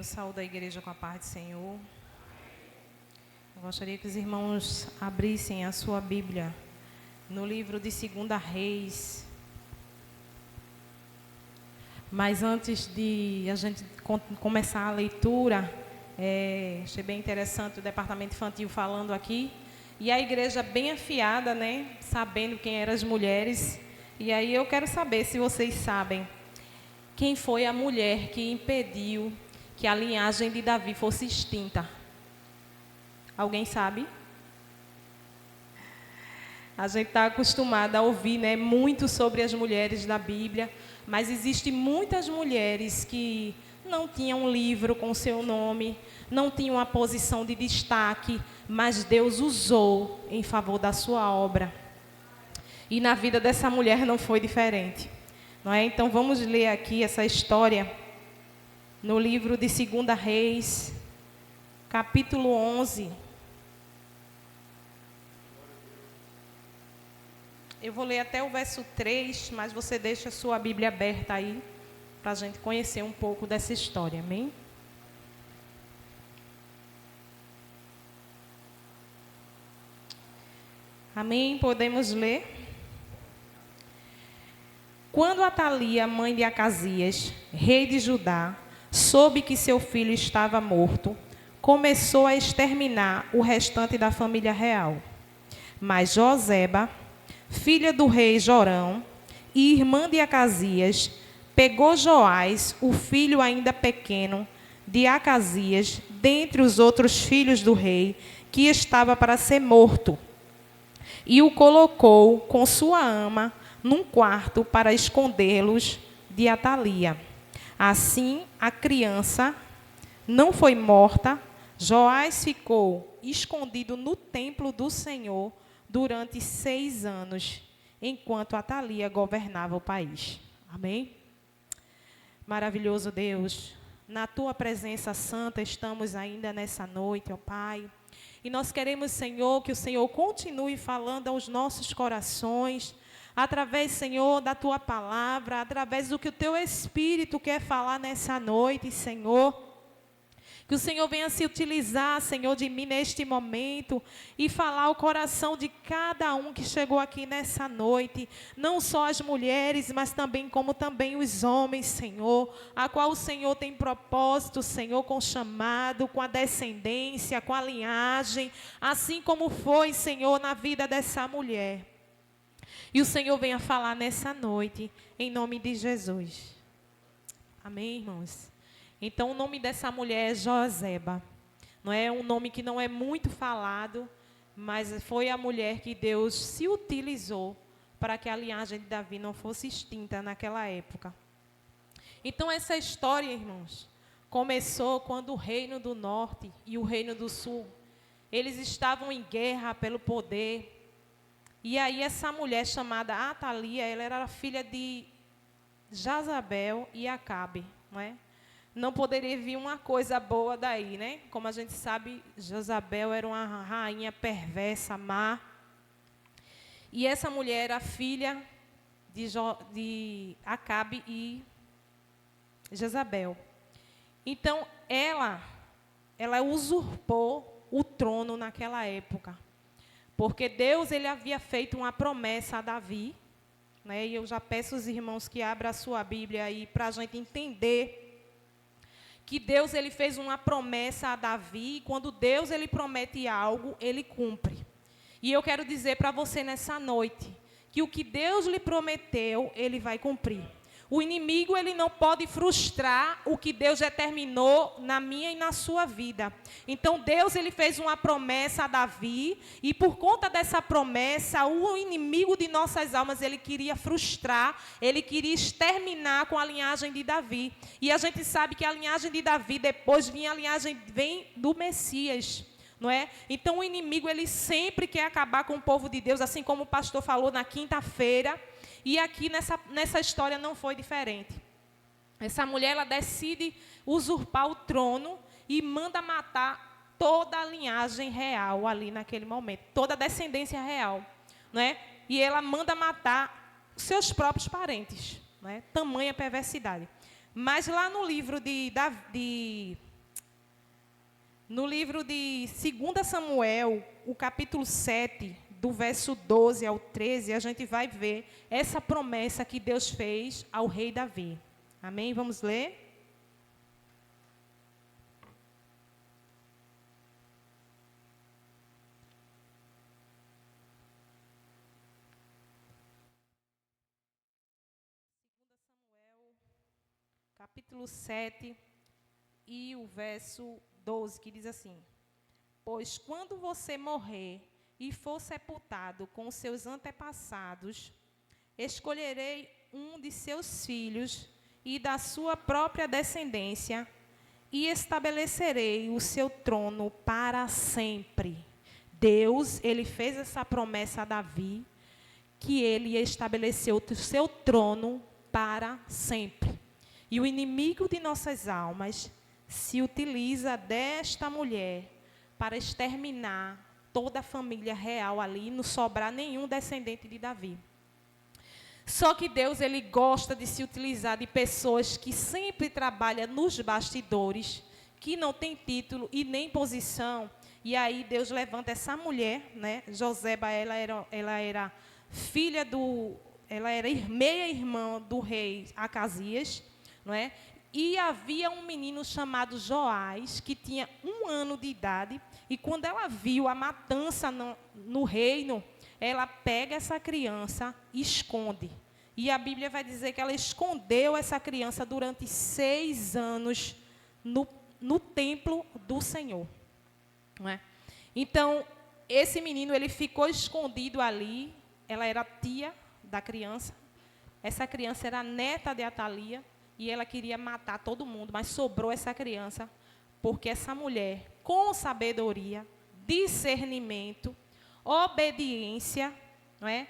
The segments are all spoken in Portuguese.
saúdo a igreja com a paz do Senhor. Eu gostaria que os irmãos abrissem a sua Bíblia no livro de 2 Reis. Mas antes de a gente começar a leitura, achei bem interessante o departamento infantil falando aqui. E a igreja bem afiada, né? Sabendo quem eram as mulheres. E aí eu quero saber se vocês sabem quem foi a mulher que impediu que a linhagem de Davi fosse extinta. Alguém sabe? A gente está acostumado a ouvir, né, muito sobre as mulheres da Bíblia, mas existem muitas mulheres que não tinham um livro com seu nome, não tinham uma posição de destaque, mas Deus usou em favor da sua obra. E na vida dessa mulher não foi diferente, não é? Então vamos ler aqui essa história no livro de 2 Reis, capítulo 11. Eu vou ler até o verso 3, mas você deixa a sua Bíblia aberta aí, para a gente conhecer um pouco dessa história, amém? Amém? Podemos ler? Quando Atalia, mãe de Acasias, rei de Judá, soube que seu filho estava morto, começou a exterminar o restante da família real. Mas Joseba, filha do rei Jorão e irmã de Acasias, pegou Joás, o filho ainda pequeno de Acasias, dentre os outros filhos do rei, que estava para ser morto, e o colocou com sua ama num quarto para escondê-los de Atalia. Assim, a criança não foi morta. Joás ficou escondido no templo do Senhor durante 6 anos, enquanto Atalia governava o país. Amém? Maravilhoso Deus, na Tua presença santa estamos ainda nessa noite, ó Pai. E nós queremos, Senhor, que o Senhor continue falando aos nossos corações, através, Senhor, da Tua palavra, através do que o Teu Espírito quer falar nessa noite, Senhor. Que o Senhor venha se utilizar, Senhor, de mim neste momento e falar ao coração de cada um que chegou aqui nessa noite. Não só as mulheres, mas também como também os homens, Senhor. A qual o Senhor tem propósito, Senhor, com chamado, com a descendência, com a linhagem. Assim como foi, Senhor, na vida dessa mulher. E o Senhor venha falar nessa noite, em nome de Jesus. Amém, irmãos? Então, o nome dessa mulher é Joseba. Não é um nome que não é muito falado, mas foi a mulher que Deus se utilizou para que a linhagem de Davi não fosse extinta naquela época. Então, essa história, irmãos, começou quando o reino do norte e o reino do sul, eles estavam em guerra pelo poder. E aí, essa mulher chamada Atalia, ela era filha de Jezabel e Acabe, não é? Não poderia vir uma coisa boa daí, né? Como a gente sabe, Jezabel era uma rainha perversa, má. E essa mulher era filha de Acabe e Jezabel. Então, ela usurpou o trono naquela época. Porque Deus ele havia feito uma promessa a Davi, né? E eu já peço aos irmãos que abram a sua Bíblia aí para a gente entender que Deus ele fez uma promessa a Davi, e quando Deus ele promete algo, ele cumpre. E eu quero dizer para você nessa noite, que o que Deus lhe prometeu, ele vai cumprir. O inimigo ele não pode frustrar o que Deus determinou na minha e na sua vida. Então Deus ele fez uma promessa a Davi e por conta dessa promessa o inimigo de nossas almas ele queria frustrar, ele queria exterminar com a linhagem de Davi. E a gente sabe que a linhagem de Davi depois vem do Messias. Não é? Então o inimigo ele sempre quer acabar com o povo de Deus, assim como o pastor falou na quinta-feira. E aqui nessa história não foi diferente. Essa mulher ela decide usurpar o trono e manda matar toda a linhagem real ali naquele momento, toda a descendência real, não é? E ela manda matar seus próprios parentes, não é? Tamanha perversidade. Mas lá no livro de No livro de 2 Samuel, o capítulo 7, do verso 12 ao 13, a gente vai ver essa promessa que Deus fez ao rei Davi. Amém? Vamos ler? Capítulo 7 e o verso 12, que diz assim: Pois quando você morrer e for sepultado com seus antepassados, escolherei um de seus filhos e da sua própria descendência e estabelecerei o seu trono para sempre. Deus, ele fez essa promessa a Davi, que ele ia estabelecer o seu trono para sempre. E o inimigo de nossas almas se utiliza desta mulher para exterminar toda a família real ali, não sobrar nenhum descendente de Davi. Só que Deus, ele gosta de se utilizar de pessoas que sempre trabalham nos bastidores, que não tem título e nem posição. E aí Deus levanta essa mulher, né? Joseba, ela era filha ela era meia-irmã do rei Acasias, não é? E havia um menino chamado Joás, que tinha 1 ano de idade, e quando ela viu a matança no reino, ela pega essa criança e esconde. E a Bíblia vai dizer que ela escondeu essa criança durante 6 anos no templo do Senhor. Não é? Então, esse menino, ele ficou escondido ali. Ela era tia da criança. Essa criança era neta de Atalia. E ela queria matar todo mundo, mas sobrou essa criança, porque essa mulher, com sabedoria, discernimento, obediência, não é?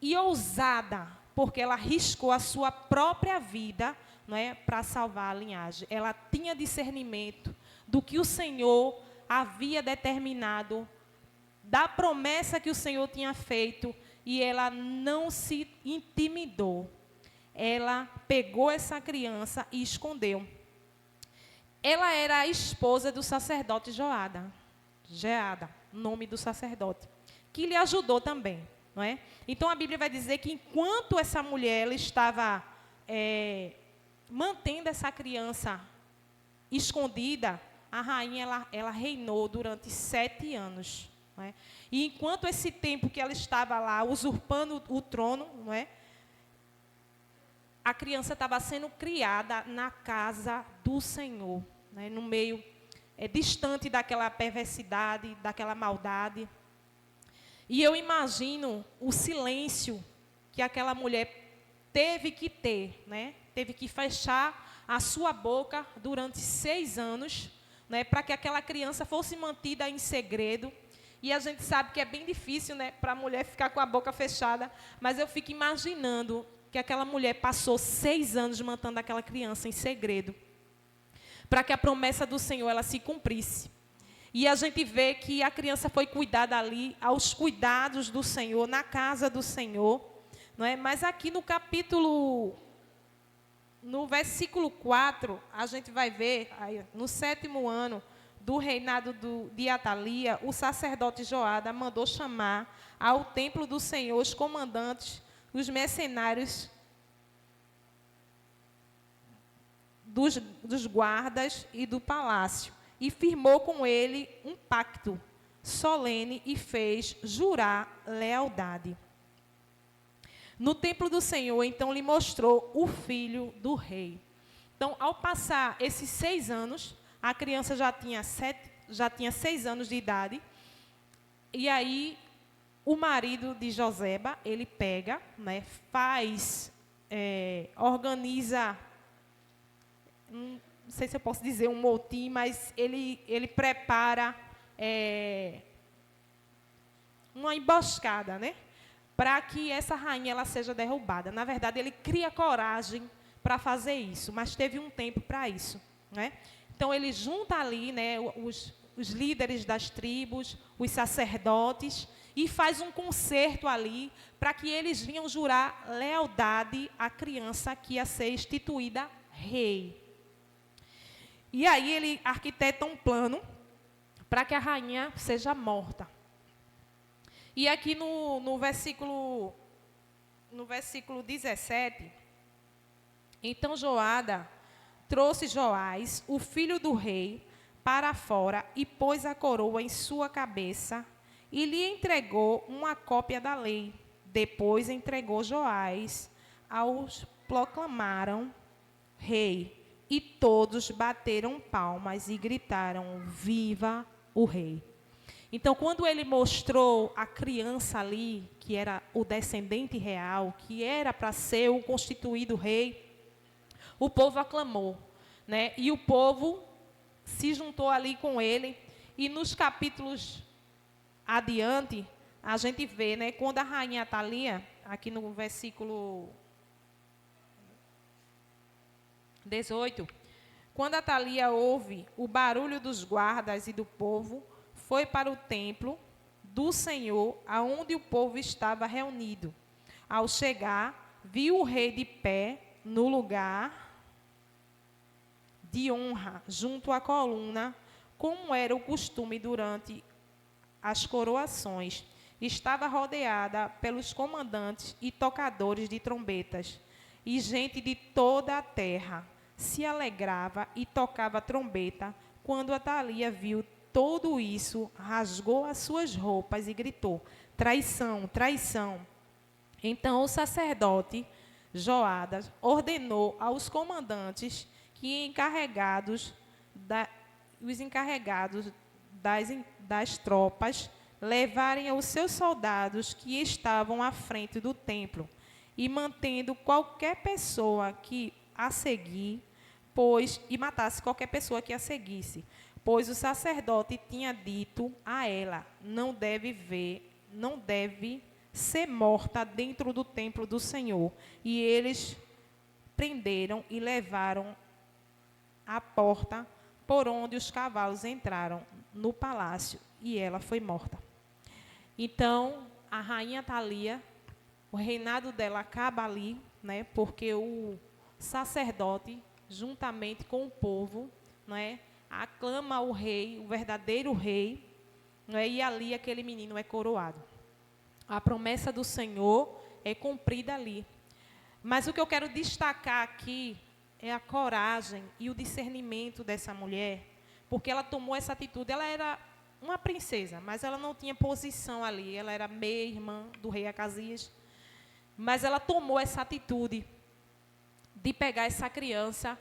E ousada, porque ela arriscou a sua própria vida, não é? Para salvar a linhagem. Ela tinha discernimento do que o Senhor havia determinado, da promessa que o Senhor tinha feito, e ela não se intimidou. Ela pegou essa criança e escondeu. Ela era a esposa do sacerdote Jeada, nome do sacerdote, que lhe ajudou também, não é? Então a Bíblia vai dizer que enquanto essa mulher ela estava mantendo essa criança escondida, a rainha ela reinou durante 7 anos, não é? E enquanto esse tempo que ela estava lá usurpando o trono, não é? A criança estava sendo criada na casa do Senhor, né, no meio distante daquela perversidade, daquela maldade. E eu imagino o silêncio que aquela mulher teve que ter, né? Teve que fechar a sua boca durante 6 anos, né, para que aquela criança fosse mantida em segredo. E a gente sabe que é bem difícil, né, para a mulher ficar com a boca fechada, mas eu fico imaginando que aquela mulher passou 6 anos mantendo aquela criança em segredo, para que a promessa do Senhor ela se cumprisse. E a gente vê que a criança foi cuidada ali, aos cuidados do Senhor, na casa do Senhor, não é? Mas aqui no versículo 4, a gente vai ver, aí, no 7º ano do reinado de Atalia, o sacerdote Joada mandou chamar ao templo do Senhor os comandantes, os mercenários dos guardas e do palácio, e firmou com ele um pacto solene e fez jurar lealdade. No templo do Senhor, então, lhe mostrou o filho do rei. Então, ao passar esses 6 anos, a criança já tinha 6 anos de idade, e aí o marido de Joseba, ele pega, né, organiza, não sei se eu posso dizer um motim, mas ele prepara uma emboscada, né, para que essa rainha ela seja derrubada. Na verdade, ele cria coragem para fazer isso, mas teve um tempo para isso, né? Então, ele junta ali, né, os líderes das tribos, os sacerdotes, e faz um concerto ali para que eles vinham jurar lealdade à criança que ia ser instituída rei. E aí ele arquiteta um plano para que a rainha seja morta. E aqui no versículo 17, então Joada trouxe Joás, o filho do rei, para fora e pôs a coroa em sua cabeça e lhe entregou uma cópia da lei. Depois entregou Joás aos proclamaram rei, e todos bateram palmas e gritaram: viva o rei! Então, quando ele mostrou a criança ali, que era o descendente real, que era para ser o constituído rei, o povo aclamou, né? E o povo se juntou ali com ele, e nos capítulos adiante, a gente vê, né, quando a rainha Atalia, aqui no versículo 18, quando Atalia ouve o barulho dos guardas e do povo, foi para o templo do Senhor, aonde o povo estava reunido. Ao chegar, viu o rei de pé no lugar de honra, junto à coluna, como era o costume durante as coroações. Estava rodeada pelos comandantes e tocadores de trombetas, e gente de toda a terra se alegrava e tocava trombeta. Quando Atalia viu tudo isso, rasgou as suas roupas e gritou: traição, traição! Então o sacerdote Joadas ordenou aos comandantes que os encarregados das tropas levarem os seus soldados que estavam à frente do templo e mantendo qualquer pessoa que a seguir, e matasse qualquer pessoa que a seguisse, pois o sacerdote tinha dito a ela: não deve ser morta dentro do templo do Senhor. E eles prenderam e levaram à porta por onde os cavalos entraram no palácio, e ela foi morta. Então, a rainha Atalia, o reinado dela acaba ali, né, porque o sacerdote, juntamente com o povo, né, aclama o rei, o verdadeiro rei, né, e ali aquele menino é coroado. A promessa do Senhor é cumprida ali. Mas o que eu quero destacar aqui é a coragem e o discernimento dessa mulher, porque ela tomou essa atitude. Ela era uma princesa, mas ela não tinha posição ali. Ela era meia-irmã do rei Acasias, mas ela tomou essa atitude de pegar essa criança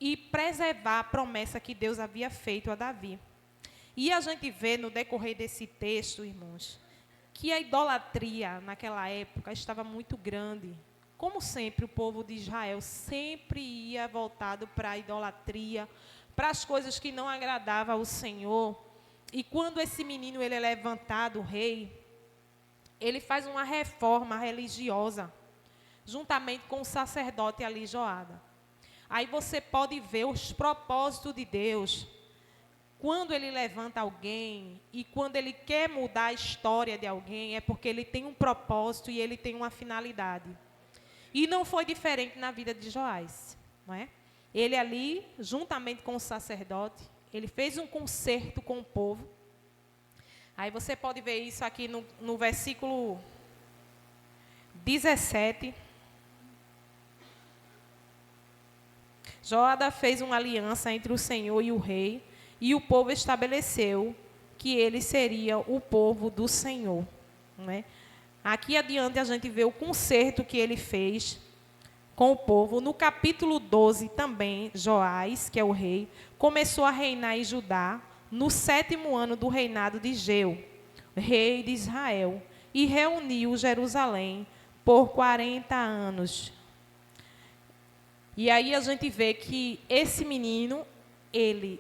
e preservar a promessa que Deus havia feito a Davi. E a gente vê no decorrer desse texto, irmãos, que a idolatria naquela época estava muito grande. Como sempre, o povo de Israel sempre ia voltado para a idolatria, para as coisas que não agradavam ao Senhor. E quando esse menino ele é levantado, o rei, ele faz uma reforma religiosa, juntamente com o sacerdote ali, Joada. Aí você pode ver os propósitos de Deus. Quando ele levanta alguém e quando ele quer mudar a história de alguém, é porque ele tem um propósito e ele tem uma finalidade. E não foi diferente na vida de Joás, não é? Ele ali, juntamente com o sacerdote, ele fez um concerto com o povo. Aí você pode ver isso aqui no versículo 17. Joada fez uma aliança entre o Senhor e o rei, e o povo estabeleceu que ele seria o povo do Senhor, não é? Aqui adiante a gente vê o concerto que ele fez com o povo. No capítulo 12 também, Joás, que é o rei, começou a reinar em Judá no 7º ano do reinado de Jeu, rei de Israel, e reuniu Jerusalém por 40 anos. E aí a gente vê que esse menino, ele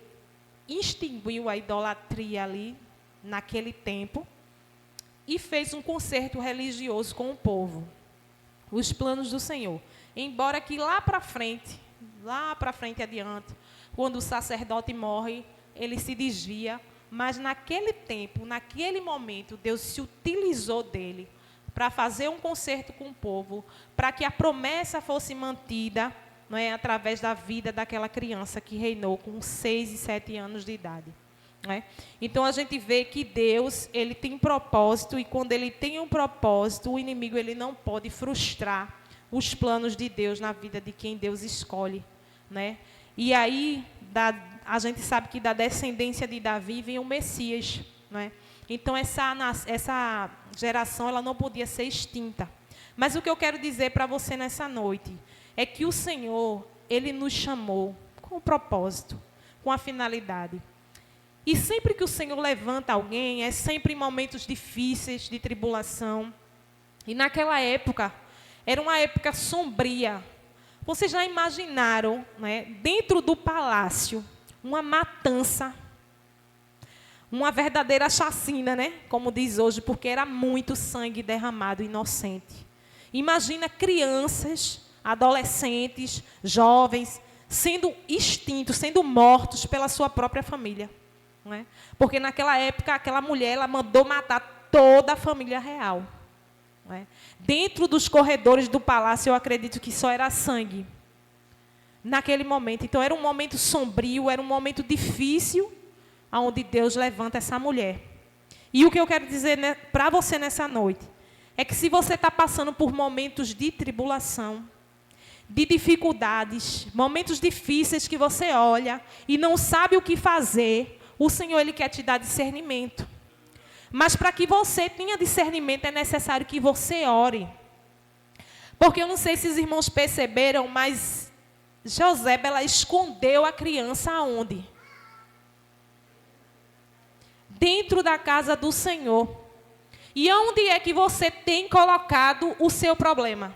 extinguiu a idolatria ali naquele tempo e fez um concerto religioso com o povo, os planos do Senhor. Embora que lá para frente adiante, quando o sacerdote morre, ele se desvia, mas naquele tempo, naquele momento, Deus se utilizou dele para fazer um concerto com o povo, para que a promessa fosse mantida, não é, através da vida daquela criança que reinou com 6 e 7 anos de idade. né? Então a gente vê que Deus, ele tem propósito, e quando ele tem um propósito, o inimigo ele não pode frustrar os planos de Deus na vida de quem Deus escolhe, né? E aí a gente sabe que da descendência de Davi vem o Messias, né? Então essa geração ela não podia ser extinta. Mas o que eu quero dizer para você nessa noite é que o Senhor, ele nos chamou com um propósito, com a finalidade. E sempre que o Senhor levanta alguém, é sempre em momentos difíceis, de tribulação. E naquela época, era uma época sombria. Vocês já imaginaram, né, dentro do palácio, uma matança, uma verdadeira chacina, né, como diz hoje, porque era muito sangue derramado inocente. Imagina crianças, adolescentes, jovens, sendo extintos, sendo mortos pela sua própria família. Não é? Porque naquela época, aquela mulher ela mandou matar toda a família real. Não é? Dentro dos corredores do palácio, eu acredito que só era sangue. Naquele momento. Então, era um momento sombrio, era um momento difícil, onde Deus levanta essa mulher. E o que eu quero dizer para você nessa noite, é que se você está passando por momentos de tribulação, de dificuldades, momentos difíceis que você olha e não sabe o que fazer, o Senhor ele quer te dar discernimento. Mas para que você tenha discernimento é necessário que você ore. Porque eu não sei se os irmãos perceberam, mas José, ela escondeu a criança aonde? Dentro da casa do Senhor. E onde é que você tem colocado o seu problema?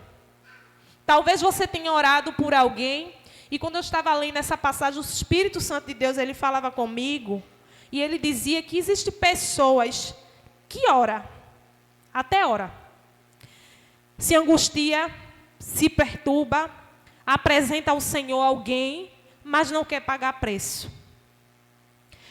Talvez você tenha orado por alguém, e quando eu estava lendo essa passagem, o Espírito Santo de Deus, ele falava comigo, e ele dizia que existem pessoas que oram, até ora, se angustia, se perturba, apresenta ao Senhor alguém, mas não quer pagar preço.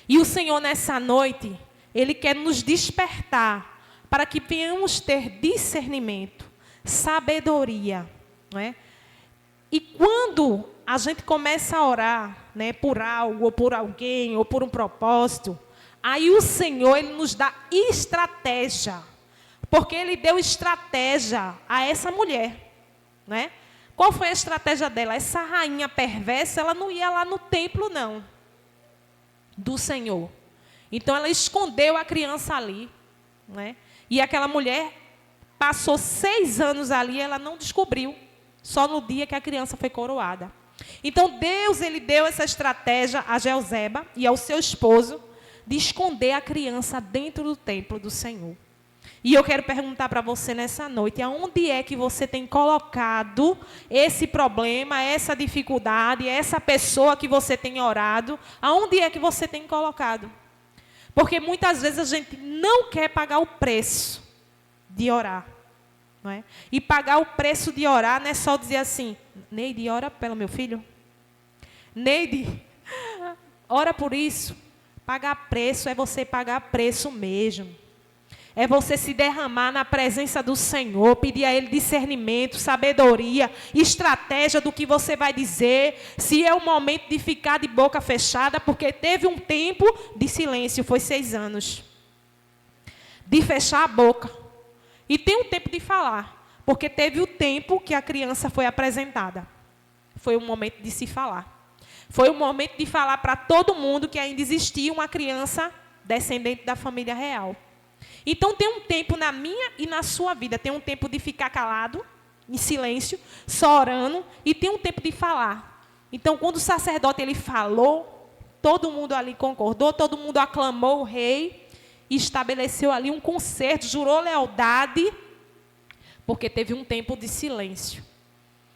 E o Senhor nessa noite, ele quer nos despertar, para que venhamos ter discernimento, sabedoria, não é? E quando a gente começa a orar, né, por algo, ou por alguém, ou por um propósito, aí o Senhor ele nos dá estratégia, porque ele deu estratégia a essa mulher, né? Qual foi a estratégia dela? Essa rainha perversa, ela não ia lá no templo, não, do Senhor. Então ela escondeu a criança ali, né? E aquela mulher passou 6 anos ali, ela não descobriu, só no dia que a criança foi coroada. Então Deus ele deu essa estratégia a Jeoseba e ao seu esposo de esconder a criança dentro do templo do Senhor. E eu quero perguntar para você nessa noite, aonde é que você tem colocado esse problema, essa dificuldade, essa pessoa que você tem orado, aonde é que você tem colocado? Porque muitas vezes a gente não quer pagar o preço de orar. Não é? E pagar o preço de orar não é só dizer assim, Neide, ora pelo meu filho. Neide, ora por isso. Pagar preço é você pagar preço mesmo. É você se derramar na presença do Senhor, pedir a Ele discernimento, sabedoria, estratégia do que você vai dizer, se é o momento de ficar de boca fechada, porque teve um tempo de silêncio, foi 6 anos, de fechar a boca. E tem um tempo de falar, porque teve o tempo que a criança foi apresentada. Foi o momento de se falar. Foi o momento de falar para todo mundo que ainda existia uma criança descendente da família real. Então tem um tempo na minha e na sua vida. Tem um tempo de ficar calado, em silêncio, só orando. E tem um tempo de falar. Então quando o sacerdote ele falou, todo mundo ali concordou, todo mundo aclamou o rei. E estabeleceu ali um concerto, jurou lealdade. Porque teve um tempo de silêncio.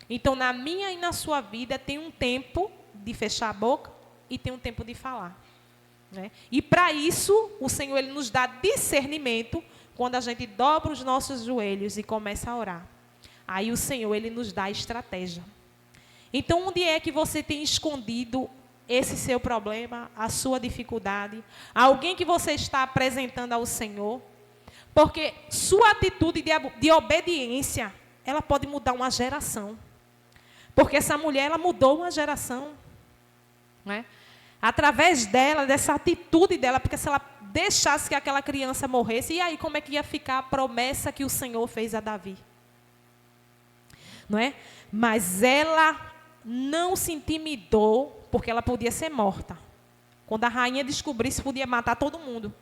Então na minha e na sua vida tem um tempo de fechar a boca e tem um tempo de falar. Né? E para isso, o Senhor ele nos dá discernimento quando a gente dobra os nossos joelhos e começa a orar. Aí o Senhor ele nos dá estratégia. Então, onde é que você tem escondido esse seu problema, a sua dificuldade? Alguém que você está apresentando ao Senhor? Porque sua atitude de obediência, ela pode mudar uma geração. Porque essa mulher, ela mudou uma geração. Né? Através dela, dessa atitude dela, porque se ela deixasse que aquela criança morresse, e aí como é que ia ficar a promessa que o Senhor fez a Davi? Não é? Mas ela não se intimidou, porque ela podia ser morta. Quando a rainha descobrisse, podia matar todo mundo.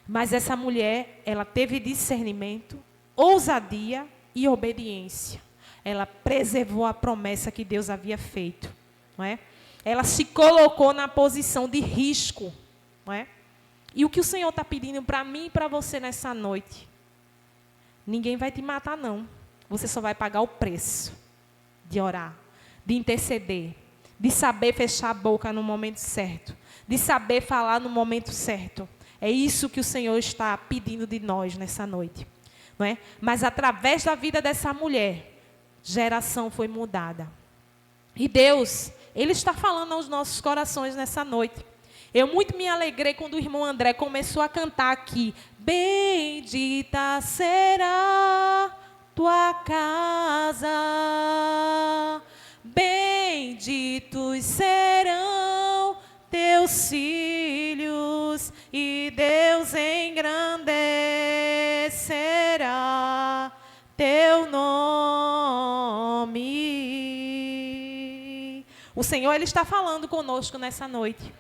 Mas essa mulher, ela teve discernimento, ousadia e obediência. Ela preservou a promessa que Deus havia feito. Não é? Ela se colocou na posição de risco. Não é? E o que o Senhor está pedindo para mim e para você nessa noite? Ninguém vai te matar, não. Você só vai pagar o preço de orar, de interceder, de saber fechar a boca no momento certo, de saber falar no momento certo. É isso que o Senhor está pedindo de nós nessa noite. Não é? Mas através da vida dessa mulher, geração foi mudada. E Deus, Ele está falando aos nossos corações nessa noite. Eu muito me alegrei quando o irmão André começou a cantar aqui. Bendita será tua casa, benditos serão teus filhos, e Deus engrandecerá teu nome. O Senhor, Ele está falando conosco nessa noite.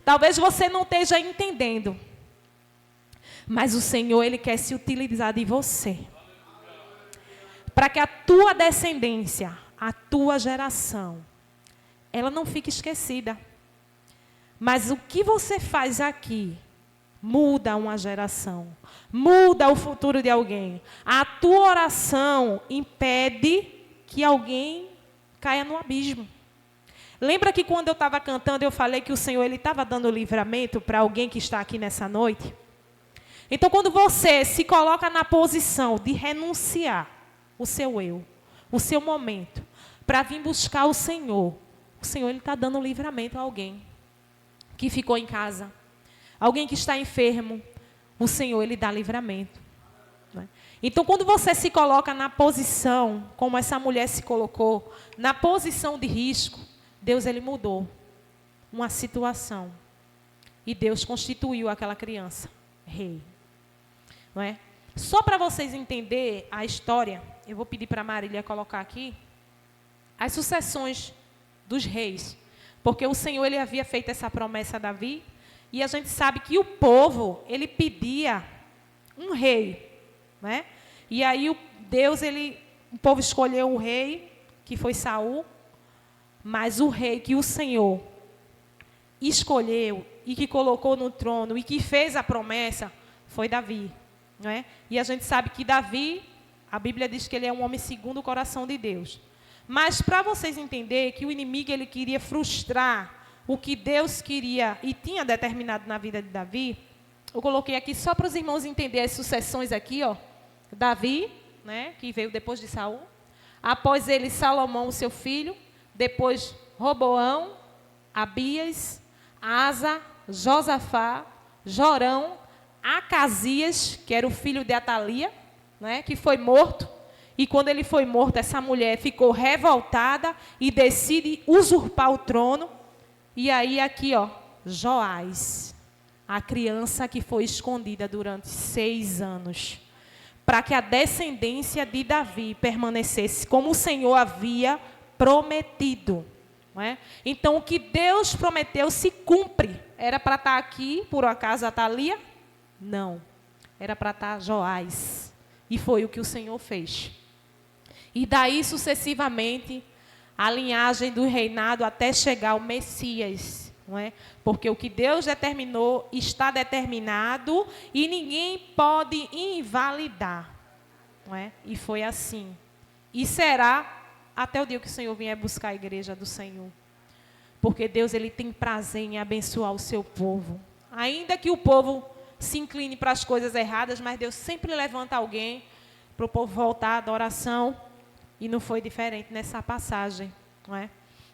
Talvez você não esteja entendendo, mas o Senhor, Ele quer se utilizar de você, para que a tua descendência, a tua geração, ela não fique esquecida. Mas o que você faz aqui muda uma geração, muda o futuro de alguém. A tua oração impede que alguém caia no abismo. Lembra que quando eu estava cantando, eu falei que o Senhor, Ele estava dando livramento para alguém que está aqui nessa noite? Então, quando você se coloca na posição de renunciar o seu eu, o seu momento, para vir buscar o Senhor Ele está dando livramento a alguém que ficou em casa, alguém que está enfermo. O Senhor, Ele dá livramento. Não é? Então, quando você se coloca na posição, como essa mulher se colocou, na posição de risco, Deus, Ele mudou uma situação. E Deus constituiu aquela criança rei. Não é? Só para vocês entenderem a história, eu vou pedir para a Marília colocar aqui as sucessões dos reis. Porque o Senhor, Ele havia feito essa promessa a Davi, e a gente sabe que o povo, ele pedia um rei. Né? E aí o povo escolheu um rei, que foi Saul, mas o rei que o Senhor escolheu e que colocou no trono e que fez a promessa foi Davi. Não é? E a gente sabe que Davi, a Bíblia diz que ele é um homem segundo o coração de Deus. Mas para vocês entenderem que o inimigo, ele queria frustrar o que Deus queria e tinha determinado na vida de Davi, eu coloquei aqui só para os irmãos entenderem as sucessões aqui, ó. Davi, né, que veio depois de Saul. Após ele, Salomão, seu filho. Depois, Roboão, Abias, Asa, Josafá, Jorão, Acasias, que era o filho de Atalia, né, que foi morto. E quando ele foi morto, essa mulher ficou revoltada e decide usurpar o trono. E aí aqui, ó, Joás, a criança que foi escondida durante 6 anos, para que a descendência de Davi permanecesse como o Senhor havia prometido. Não é? Então, o que Deus prometeu se cumpre. Era para estar aqui, por acaso, Atalia? Não. Era para estar Joás. E foi o que o Senhor fez. E daí, sucessivamente, a linhagem do reinado até chegar ao Messias. Não é? Porque o que Deus determinou está determinado e ninguém pode invalidar. Não é? E foi assim. E será até o dia que o Senhor vier buscar a igreja do Senhor. Porque Deus, Ele tem prazer em abençoar o seu povo. Ainda que o povo se incline para as coisas erradas, mas Deus sempre levanta alguém para o povo voltar à adoração. E não foi diferente nessa passagem. Não é?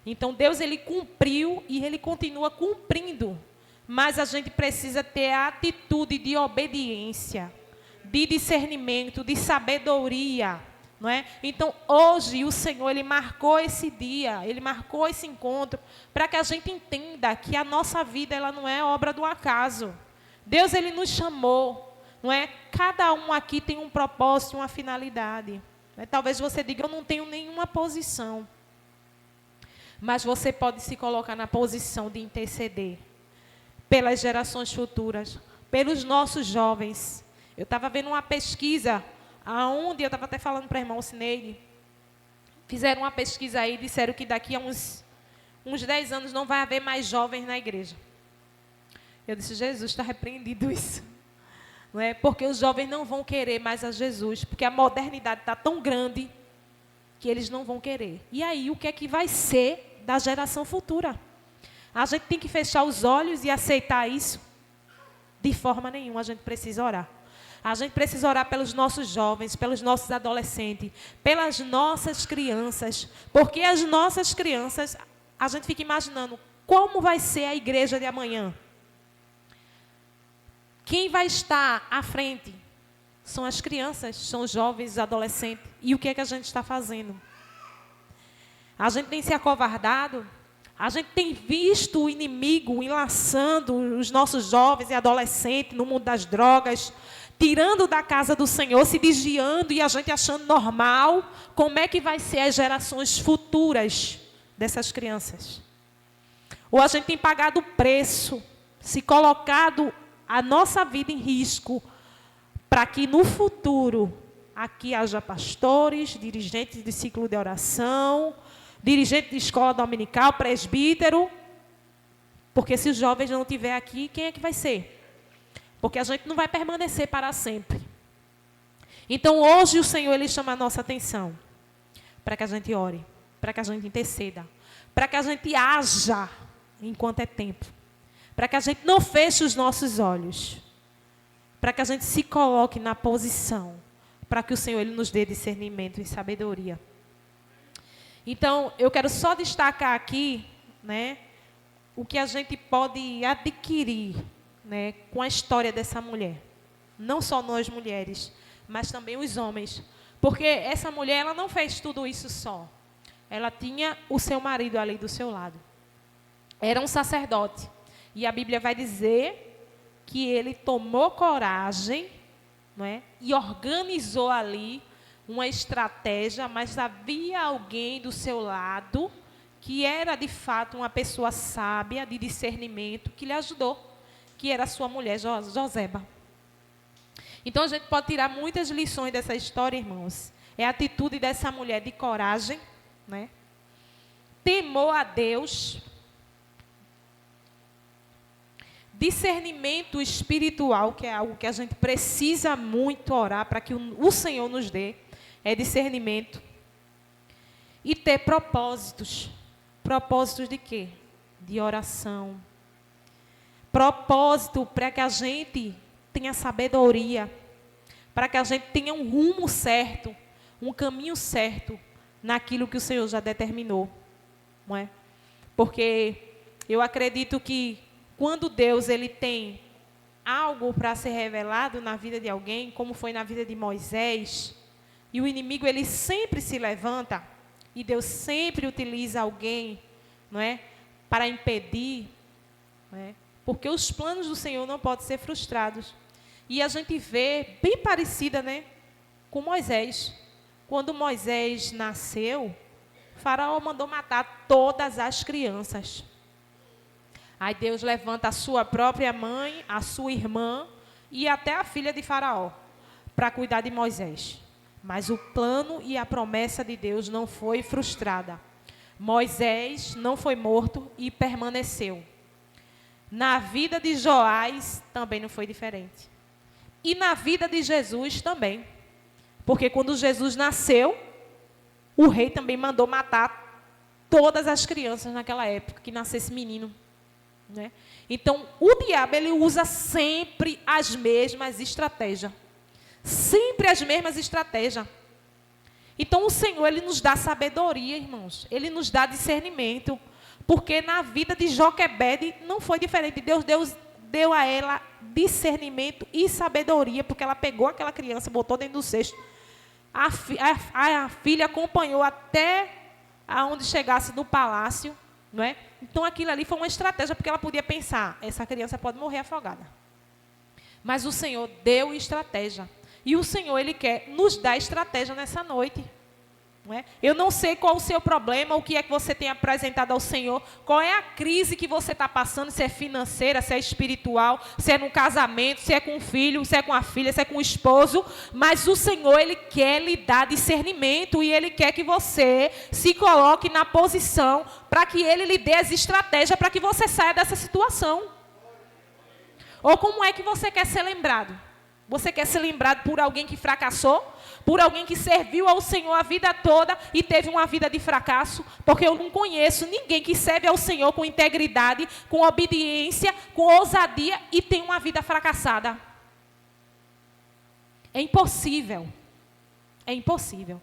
Então Deus, Ele cumpriu e Ele continua cumprindo. Mas a gente precisa ter a atitude de obediência, de discernimento, de sabedoria. não é? Então, hoje, o Senhor, Ele marcou esse dia, Ele marcou esse encontro, para que a gente entenda que a nossa vida, ela não é obra do acaso. Deus, Ele nos chamou, não é? Cada um aqui tem um propósito, uma finalidade. Não é? Talvez você diga, eu não tenho nenhuma posição. Mas você pode se colocar na posição de interceder pelas gerações futuras, pelos nossos jovens. Eu estava vendo uma pesquisa, aonde eu estava até falando para o irmão Cineide, fizeram uma pesquisa aí, disseram que daqui a uns 10 anos não vai haver mais jovens na igreja. Eu disse, Jesus, está repreendido isso. Não é? Porque os jovens não vão querer mais a Jesus, porque a modernidade está tão grande que eles não vão querer. E aí, o que é que vai ser da geração futura? A gente tem que fechar os olhos e aceitar isso? De forma nenhuma, a gente precisa orar. A gente precisa orar pelos nossos jovens, pelos nossos adolescentes, pelas nossas crianças. Porque as nossas crianças, a gente fica imaginando como vai ser a igreja de amanhã. Quem vai estar à frente? São as crianças, são os jovens, os adolescentes. E o que é que a gente está fazendo? A gente tem se acovardado? A gente tem visto o inimigo enlaçando os nossos jovens e adolescentes no mundo das drogas, tirando da casa do Senhor, se desviando e a gente achando normal. Como é que vai ser as gerações futuras dessas crianças? Ou a gente tem pagado o preço, se colocado a nossa vida em risco, para que no futuro aqui haja pastores, dirigentes de ciclo de oração, dirigente de escola dominical, presbítero. Porque se os jovens não estiverem aqui, quem é que vai ser? Porque a gente não vai permanecer para sempre. Então hoje o Senhor, Ele chama a nossa atenção para que a gente ore, para que a gente interceda, para que a gente haja enquanto é tempo, para que a gente não feche os nossos olhos, para que a gente se coloque na posição, para que o Senhor, Ele nos dê discernimento e sabedoria. Então, eu quero só destacar aqui, né, o que a gente pode adquirir, né, com a história dessa mulher. Não só nós mulheres, mas também os homens. Porque essa mulher, ela não fez tudo isso só. Ela tinha o seu marido ali do seu lado. Era um sacerdote. E a Bíblia vai dizer que ele tomou coragem, não é, e organizou ali uma estratégia, mas havia alguém do seu lado que era de fato uma pessoa sábia, de discernimento, que lhe ajudou, que era a sua mulher, Joseba. Então a gente pode tirar muitas lições dessa história, irmãos. É a atitude dessa mulher de coragem, né? Temor a Deus, discernimento espiritual, que é algo que a gente precisa muito orar para que o Senhor nos dê. É discernimento. E ter propósitos. Propósitos de quê? De oração. Propósito para que a gente tenha sabedoria. Para que a gente tenha um rumo certo. Um caminho certo naquilo que o Senhor já determinou. Não é? Porque eu acredito que quando Deus, Ele tem algo para ser revelado na vida de alguém, como foi na vida de Moisés, e o inimigo, ele sempre se levanta, e Deus sempre utiliza alguém, não é, para impedir, não é, porque os planos do Senhor não podem ser frustrados. E a gente vê bem parecida, né, com Moisés. Quando Moisés nasceu, Faraó mandou matar todas as crianças. Aí Deus levanta a sua própria mãe, a sua irmã e até a filha de Faraó para cuidar de Moisés. Mas o plano e a promessa de Deus não foi frustrada. Moisés não foi morto e permaneceu. Na vida de Joás também não foi diferente. E na vida de Jesus também. Porque quando Jesus nasceu, o rei também mandou matar todas as crianças naquela época, que nascesse menino. Né? Então, o diabo, ele usa sempre as mesmas estratégias. Sempre as mesmas estratégias. Então, o Senhor, Ele nos dá sabedoria, irmãos. Ele nos dá discernimento. Porque na vida de Joquebede não foi diferente. Deus deu a ela discernimento e sabedoria, porque ela pegou aquela criança, botou dentro do cesto A filha acompanhou até aonde chegasse no palácio, não é? Então aquilo ali foi uma estratégia, porque ela podia pensar, essa criança pode morrer afogada. Mas o Senhor deu estratégia. E o Senhor, Ele quer nos dar estratégia nessa noite. Não é? Eu não sei qual o seu problema, o que é que você tem apresentado ao Senhor, qual é a crise que você está passando, se é financeira, se é espiritual, se é no casamento, se é com o filho, se é com a filha, se é com o esposo, mas o Senhor, Ele quer lhe dar discernimento e Ele quer que você se coloque na posição para que Ele lhe dê as estratégias para que você saia dessa situação. Ou como é que você quer ser lembrado? Você quer ser lembrado por alguém que fracassou? Por alguém que serviu ao Senhor a vida toda e teve uma vida de fracasso? Porque eu não conheço ninguém que serve ao Senhor com integridade, com obediência, com ousadia e tem uma vida fracassada. É impossível. É impossível.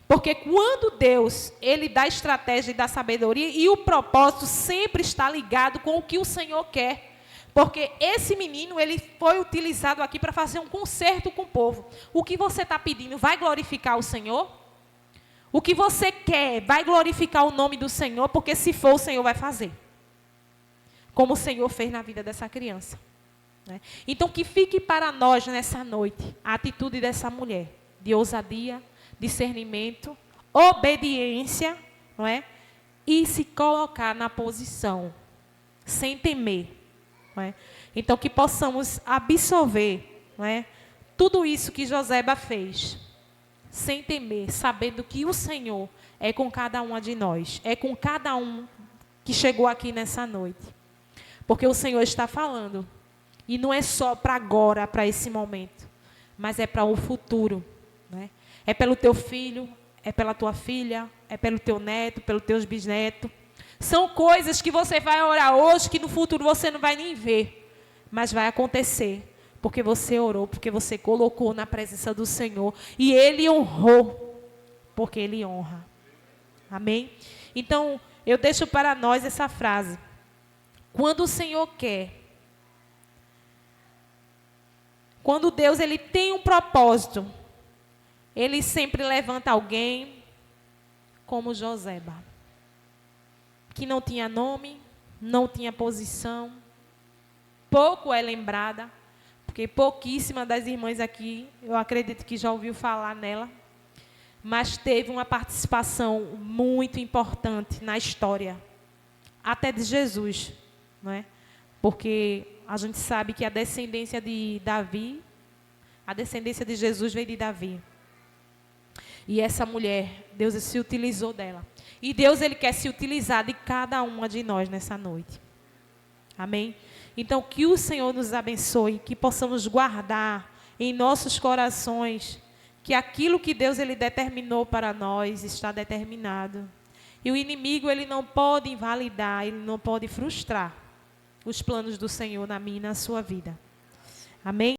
Porque quando Deus, Ele dá estratégia e dá sabedoria, e o propósito sempre está ligado com o que o Senhor quer. Porque esse menino, ele foi utilizado aqui para fazer um concerto com o povo. O que você está pedindo vai glorificar o Senhor? O que você quer vai glorificar o nome do Senhor? Porque se for, o Senhor vai fazer. Como o Senhor fez na vida dessa criança. Né? Então, que fique para nós nessa noite a atitude dessa mulher. De ousadia, discernimento, obediência, não é? E se colocar na posição, sem temer. Não é? Então, que possamos absorver, não é? Tudo isso que Joseba fez, sem temer, sabendo que o Senhor é com cada uma de nós, é com cada um que chegou aqui nessa noite. Porque o Senhor está falando, e não é só para agora, para esse momento, mas é para o futuro. Não é? É pelo teu filho, é pela tua filha, é pelo teu neto, pelos teus bisnetos. São coisas que você vai orar hoje, que no futuro você não vai nem ver. Mas vai acontecer. Porque você orou, porque você colocou na presença do Senhor. E Ele honrou. Porque Ele honra. Amém? Então, eu deixo para nós essa frase. Quando o Senhor quer. Quando Deus, Ele tem um propósito. Ele sempre levanta alguém como Joseba. Que não tinha nome, não tinha posição, pouco é lembrada, porque pouquíssima das irmãs aqui, eu acredito que já ouviu falar nela, mas teve uma participação muito importante na história, até de Jesus, não é? Porque a gente sabe que a descendência de Davi, a descendência de Jesus veio de Davi. E essa mulher, Deus se utilizou dela. E Deus, Ele quer se utilizar de cada uma de nós nessa noite. Amém? Então, que o Senhor nos abençoe, que possamos guardar em nossos corações que aquilo que Deus, Ele determinou para nós está determinado. E o inimigo, ele não pode invalidar, ele não pode frustrar os planos do Senhor na minha e na sua vida. Amém?